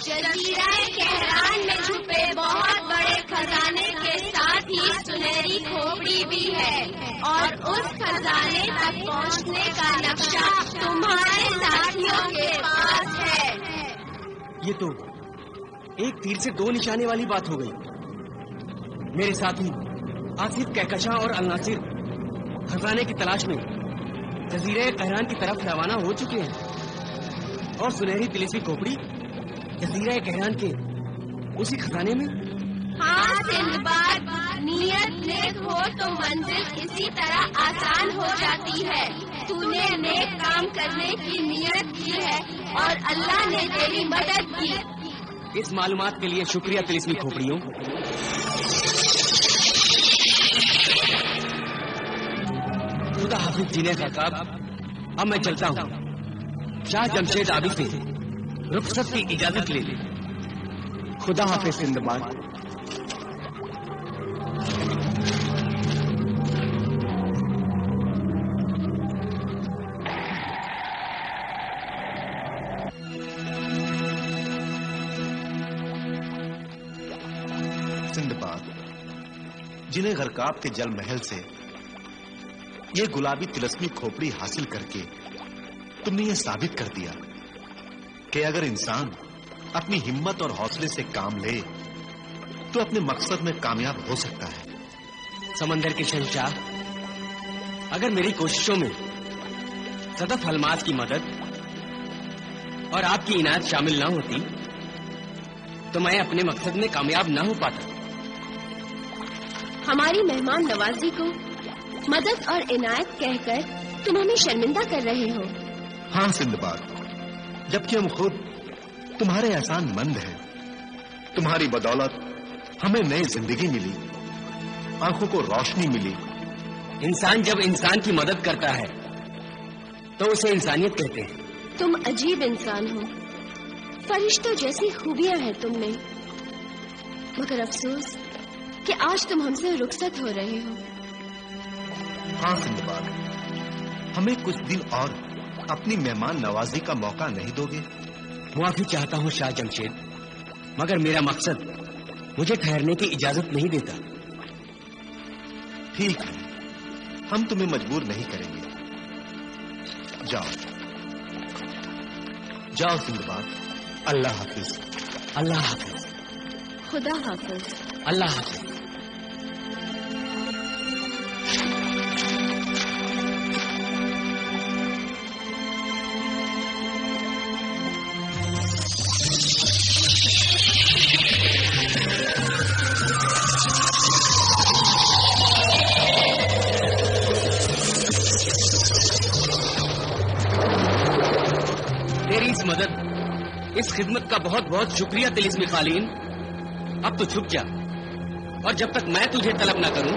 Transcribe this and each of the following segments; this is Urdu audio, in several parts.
جزیرہ کہران میں چھپے بہت بڑے خزانے کے ساتھ ہی سنہری کھوپڑی بھی ہے، اور اس خزانے تک پہنچنے کا نقشہ تمہارے ساتھیوں کے پاس ہے۔ یہ تو ایک تیر سے دو نشانے والی بات ہو گئی۔ میرے ساتھی آصف کہکشاں اور الناصر خزانے کی تلاش میں جزیرہ کہران کی طرف روانہ ہو چکے ہیں، اور سنہری تلسمی کھوپڑی جزیرہ کہران کے اسی خزانے میں۔ ہاں سندباد، نیت نیک ہو تو منزل اسی طرح آسان ہو جاتی ہے۔ تو نے نیک کام کرنے کی نیت کی ہے اور اللہ نے تیری مدد کی۔ اس معلومات کے لیے شکریہ تلسمی کھوپڑیوں۔ خدا حافظ جینے کا کاب، اب میں چلتا ہوں۔ شاہ جمشید آبی سے رخصت کی اجازت لے لے۔ خدا حافظ سندباد۔ سندباد، جنہیں غرقاب کے جل محل سے یہ گلابی تلسمی کھوپڑی حاصل کر کے تم نے یہ ثابت کر دیا کہ اگر انسان اپنی ہمت اور حوصلے سے کام لے تو اپنے مقصد میں کامیاب ہو سکتا ہے۔ سمندر کے شہنشاہ، اگر میری کوششوں میں صدف الماس کی مدد اور آپ کی عنایت شامل نہ ہوتی تو میں اپنے مقصد میں کامیاب نہ ہو پاتا۔ ہماری مہمان نوازی کو مدد اور عنایت کہہ کر تم ہمیں شرمندہ کر رہے ہو۔ ہاں سندباد، جبکہ ہم خود تمہارے احسان مند ہیں۔ تمہاری بدولت ہمیں نئی زندگی ملی، آنکھوں کو روشنی ملی۔ انسان جب انسان کی مدد کرتا ہے تو اسے انسانیت کہتے ہیں۔ تم عجیب انسان ہو، فرشتوں جیسی خوبیاں ہیں تم میں، مگر افسوس کہ آج تم ہم سے رخصت ہو رہے ہو۔ ہاں سندباد، ہمیں کچھ دن اور اپنی مہمان نوازی کا موقع نہیں دو گے؟ معافی چاہتا ہوں شاہ جمشید، مگر میرا مقصد مجھے ٹھہرنے کی اجازت نہیں دیتا۔ ٹھیک ہے، ہم تمہیں مجبور نہیں کریں گے۔ جاؤ جاؤ سندباد، اللہ حافظ۔ اللہ حافظ۔ خدا حافظ۔ اللہ حافظ۔ تیری اس مدد، اس خدمت کا بہت بہت شکریہ تلسمی قالین۔ اب تو چھپ جا، اور جب تک میں تجھے طلب نہ کروں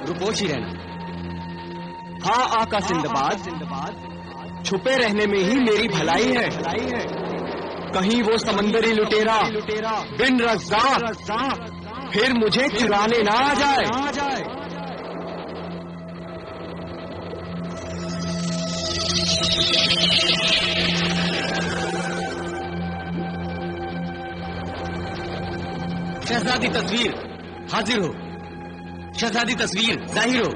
روپوش ہی رہنا۔ ہاں آقا سندباد، چھپے رہنے میں ہی میری بھلائی ہے۔ کہیں وہ سمندری لٹیرا بن رزاق پھر مجھے چرانے نہ آ جائے۔ شہزادی تصویر حاضر ہو، شہزادی تصویر ظاہر ہو۔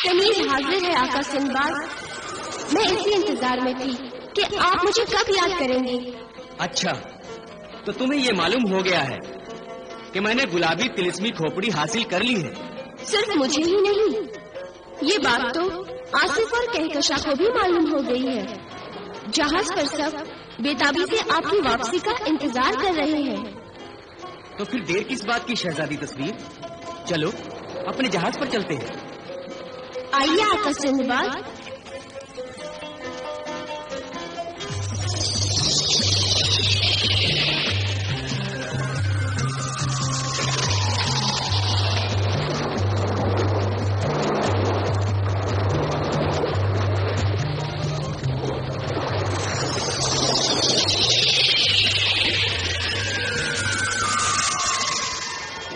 تمیز حاضر ہے آقا سندباد، میں اسی انتظار میں تھی کہ آپ مجھے کب یاد کریں گے۔ اچھا، تو تمہیں یہ معلوم ہو گیا ہے کہ میں نے گلابی تلسمی کھوپڑی حاصل کر لی ہے۔ صرف مجھے ہی نہیں، یہ بات تو آصف اور کہکشاں کو بھی معلوم ہو گئی ہے۔ جہاز پر سب بےتابی سے آپ کی واپسی کا انتظار کر رہے ہیں۔ تو پھر دیر کس بات کی شہزادی تصویر؟ چلو اپنے جہاز پر چلتے ہیں۔ آئیے آقا سندباد۔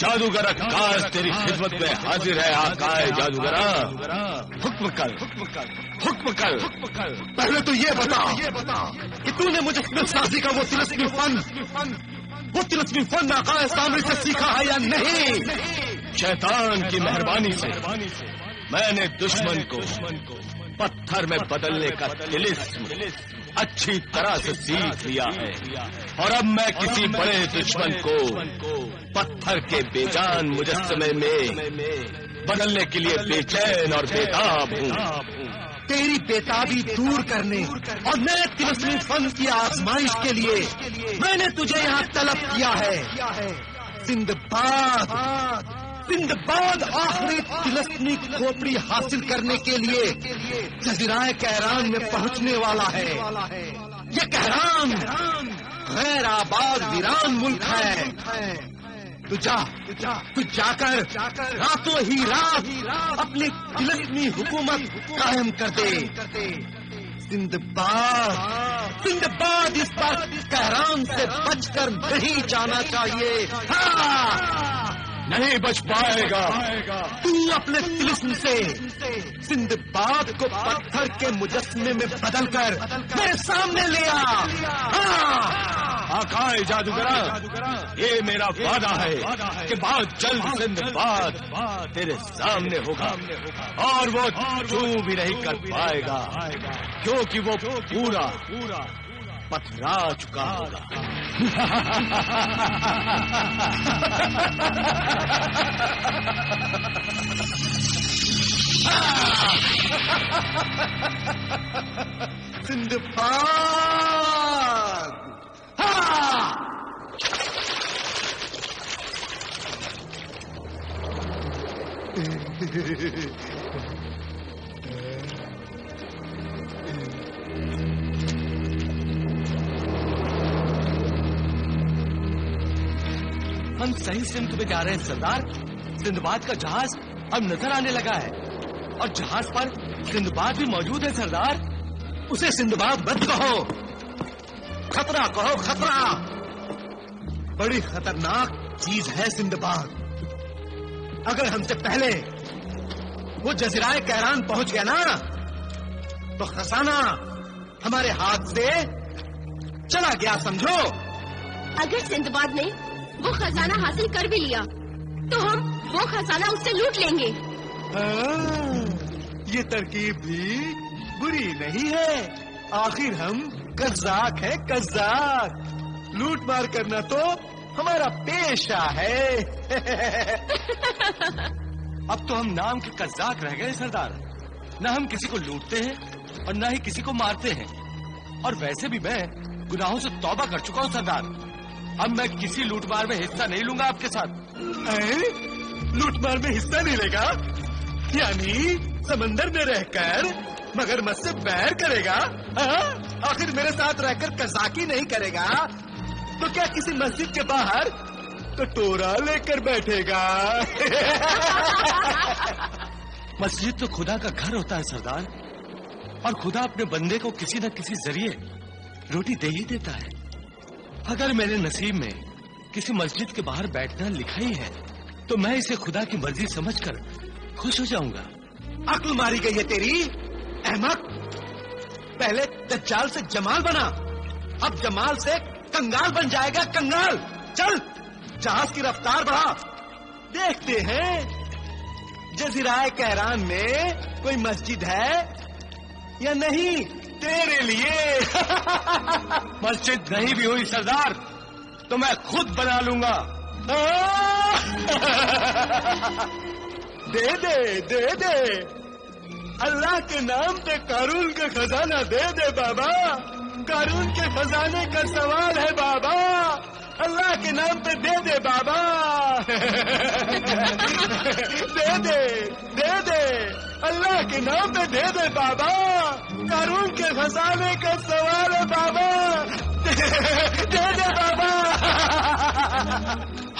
جادوگر عکاس تیری خدمت میں حاضر ہے آقائے جادوگرا، حکم کر حکم کر۔ پہلے تو یہ بتا کہ تو نے مجسمہ سازی کا وہ تلسمی فن آقائے سامری سے سیکھا ہے یا نہیں؟ شیطان کی مہربانی سے میں نے دشمن کو پتھر میں بدلنے کا طلسم اچھی طرح سے سیکھ لیا ہے، اور اب میں کسی بڑے دشمن کو پتھر کے بے جان مجسمے میں بدلنے کے لیے بے چین اور بےتاب ہوں۔ تیری بےتابی دور کرنے اور نئے تلسمی فن کی آزمائش کے لیے میں نے تجھے یہاں طلب کیا ہے۔ سندباد آخری تلسمی کھوپڑی حاصل کرنے کے لیے جزیرۂ کہران میں پہنچنے والا ہے۔ یہ کہران غیر آباد ویران ملک ہے۔ تو جا کر راتوں ہی رات اپنی تلسمی حکومت قائم کر دے۔ سندباد اس بار کہران سے بچ کر نہیں جانا چاہیے۔ نہیں بچ پائے گا۔ تو اپنے تلسم سے سندباد کو پتھر کے مجسمے میں بدل کر میرے سامنے لے آ۔ آقائے جادوگرا، یہ میرا وعدہ ہے کہ بہت جلد سندباد تیرے سامنے ہوگا، اور وہ چھو بھی نہیں کر پائے گا کیونکہ وہ پورا پتھرا چکا ہوگا۔ سندباد ہم صحیح سمت میں جا رہے ہیں سردار۔ سندباد کا جہاز اب نظر آنے لگا ہے، اور جہاز پر سندباد بھی موجود ہے سردار۔ اسے سندباد مت کہو، خطرہ کہو، خطرہ۔ بڑی خطرناک چیز ہے سندباد۔ اگر ہم سے پہلے وہ جزیرۂ کہران پہنچ گیا نا تو خزانہ ہمارے ہاتھ سے چلا گیا، سمجھو۔ اگر سندباد نے وہ خزانہ حاصل کر بھی لیا تو ہم وہ خزانہ اس سے لوٹ لیں گے۔ یہ ترکیب بھی بری نہیں ہے، آخر ہم قزاق ہیں، قزاق۔ لوٹ مار کرنا تو ہمارا پیشہ ہے۔ اب تو ہم نام کے قزاق رہ گئے سردار، نہ ہم کسی کو لوٹتے ہیں اور نہ ہی کسی کو مارتے ہیں، اور ویسے بھی میں گناہوں سے توبہ کر چکا ہوں سردار۔ اب میں کسی لوٹ مار میں حصہ نہیں لوں گا آپ کے ساتھ۔ لوٹ مار میں حصہ نہیں لے گا؟ یعنی سمندر میں رہ کر مگرمچھ سے بیر کرے گا؟ آخر میرے ساتھ رہ کر قزاقی نہیں کرے گا تو کیا کسی مسجد کے باہر کٹورا لے کر بیٹھے گا؟ مسجد تو خدا کا گھر ہوتا ہے سردار، اور خدا اپنے بندے کو کسی نہ کسی ذریعے روٹی دے ہی دیتا ہے۔ اگر میرے نصیب میں کسی مسجد کے باہر بیٹھنا لکھا ہی ہے تو میں اسے خدا کی مرضی سمجھ کر خوش ہو جاؤں گا۔ عقل ماری گئی ہے تیری احمق۔ پہلے دجال سے جمال بنا، اب جمال سے کنگال بن جائے گا، کنگال۔ چل جہاز کی رفتار بڑھا، دیکھتے ہیں جزیرۂ کہران میں کوئی مسجد ہے یا نہیں تیرے لیے۔ مسجد نہیں بھی ہوئی سردار تو میں خود بنا لوں گا۔ دے دے دے دے، اللہ کے نام پہ قارون کا خزانہ دے دے بابا۔ قارون کے خزانے کا سوال ہے بابا، اللہ کے نام پہ دے دے بابا۔ دے دے دے دے، اللہ کے نام پہ دے دے بابا، قارون کے خزانے کا سوال ہے بابا۔ دے دے بابا۔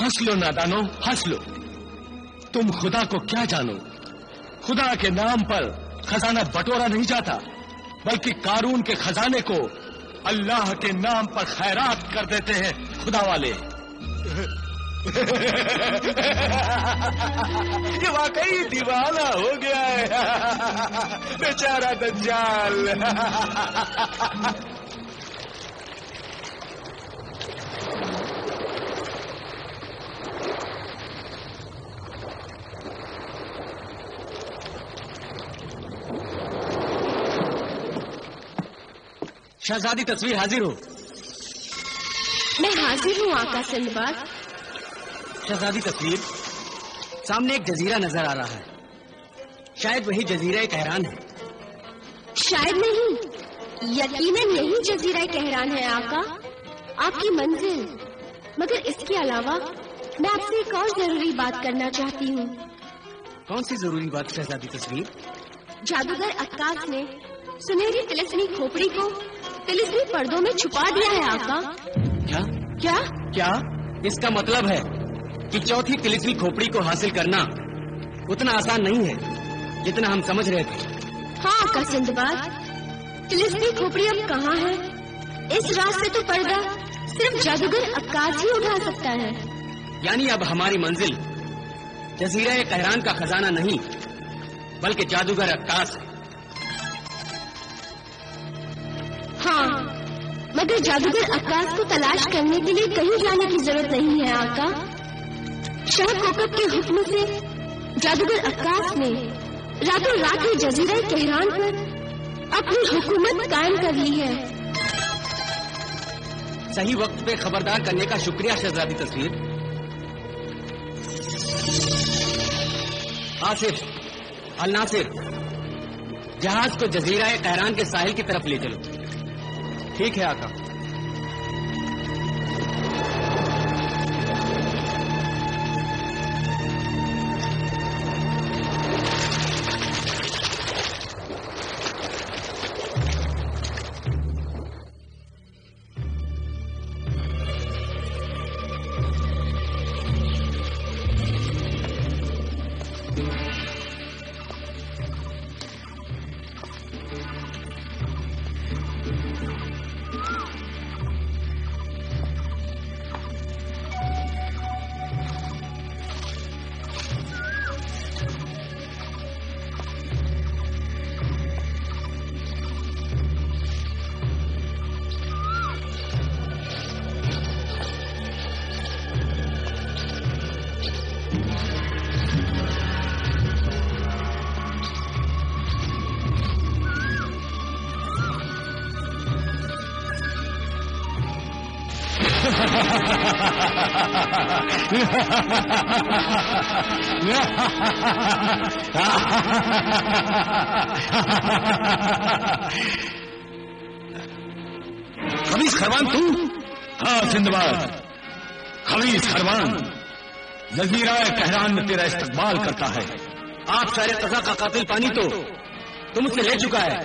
ہنس لو نادانو، ہنس لو، تم خدا کو کیا جانو؟ خدا کے نام پر خزانہ بٹورا نہیں جاتا، بلکہ قارون کے خزانے کو اللہ کے نام پر خیرات کر دیتے ہیں خدا والے۔ یہ واقعی دیوانہ ہو گیا ہے بیچارہ دجال. شہزادی تصویر حاضر ہو. میں حاضر ہوں آقا سندباد. شہزادی تصویر، سامنے ایک جزیرہ نظر آ رہا ہے. شاید وہی جزیرہ کہران ہے. شاید نہیں، یقیناً یہی جزیرہ کہران ہے آقا، آپ کی منزل. مگر اس کے علاوہ میں آپ سے ایک اور ضروری بات کرنا چاہتی ہوں. کون سی ضروری بات شہزادی تصویر؟ جادوگر عکاس نے سنہری تلسمی کھوپڑی کو تلسمی پردوں میں چھپا دیا ہے آقا. کیا کیا؟ کیا اس کا مطلب ہے کہ چوتھی تلسمی کھوپڑی کو حاصل کرنا اتنا آسان نہیں ہے جتنا ہم سمجھ رہے تھے؟ ہاں آقا سندباد، تلسمی کھوپڑی اب کہاں ہے؟ اس راز سے تو پردہ صرف جادوگر عکاس ہی اٹھا سکتا ہے. یعنی اب ہماری منزل جزیرہ کہران کا خزانہ نہیں بلکہ جادوگر عکاس ہے. ہاں، مگر جادوگر عکاس کو تلاش کرنے کے لیے کہیں جانے کی ضرورت نہیں ہے آقا. شاہ کوکب کے حکم سے جادوگر عکاس نے راتوں رات ہی جزیرہ کہران پر اپنی حکومت قائم کر لی ہے. صحیح وقت پہ خبردار کرنے کا شکریہ شہزادی تصویر. آصف، الناصر، جہاز کو جزیرہ کہران کے ساحل کی طرف لے چلو. ٹھیک ہے آقا. خبیث خروان تم؟ ہاں سندباد، خبیث خروان جزیرہ کہران میں تیرا استقبال کرتا ہے. آپ سارے قضا کا قاتل پانی تو تم اس سے لے چکا ہے،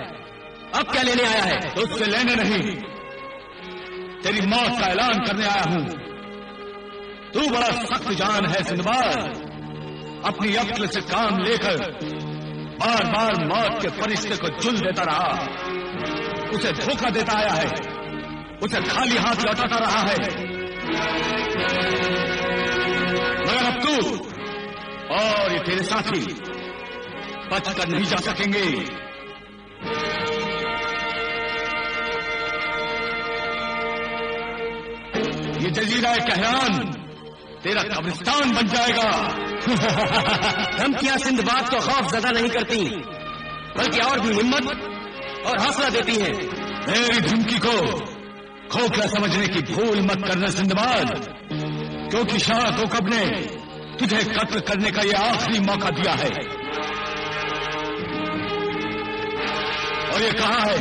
اب کیا لینے آیا ہے؟ تو اس سے لینے نہیں، تیری موت کا اعلان کرنے آیا ہوں. تو بڑا سخت جان ہے سندباد، اپنی عقل سے کام لے کر بار بار موت کے فرشتے کو جل دیتا رہا، اسے دھوکہ دیتا آیا ہے، اسے خالی ہاتھ لوٹاتا رہا ہے. مگر اب تو اور یہ تیرے ساتھی بچ کر نہیں جا سکیں گے. یہ جزیرہ کہران تیرا قبرستان بن جائے گا. دھمکیاں سندباد کو خوف زدہ نہیں کرتی بلکہ اور بھی ہمت اور حوصلہ دیتی ہیں. میری دھمکی کو کھوکھلا سمجھنے کی بھول مت کرنا سندباد، کیونکہ شاہ کوکب نے تجھے قتل کرنے کا یہ آخری موقع دیا ہے. اور یہ کہا ہے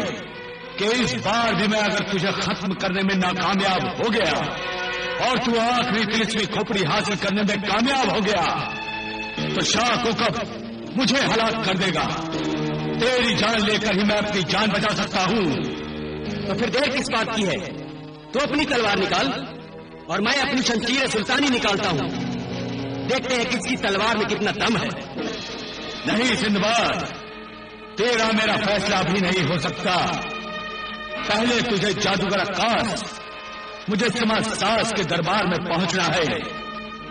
کہ اس بار بھی میں اگر تجھے ختم کرنے میں ناکامیاب ہو گیا اور تو آخری تلسمی کھوپڑی حاصل کرنے میں کامیاب ہو گیا تو شاہ کوکب مجھے ہلاک کر دے گا. تیری جان لے کر ہی میں اپنی جان بچا سکتا ہوں. تو پھر دیر کس بات کی ہے؟ تو اپنی تلوار نکال اور میں اپنی شمشیر سلطانی نکالتا ہوں. دیکھتے ہیں کس کی تلوار میں کتنا دم ہے. نہیں سندباد، تیرا میرا فیصلہ بھی نہیں ہو سکتا. پہلے تجھے جادوگر عکاس مجسمہ ساز کے دربار میں پہنچنا ہے.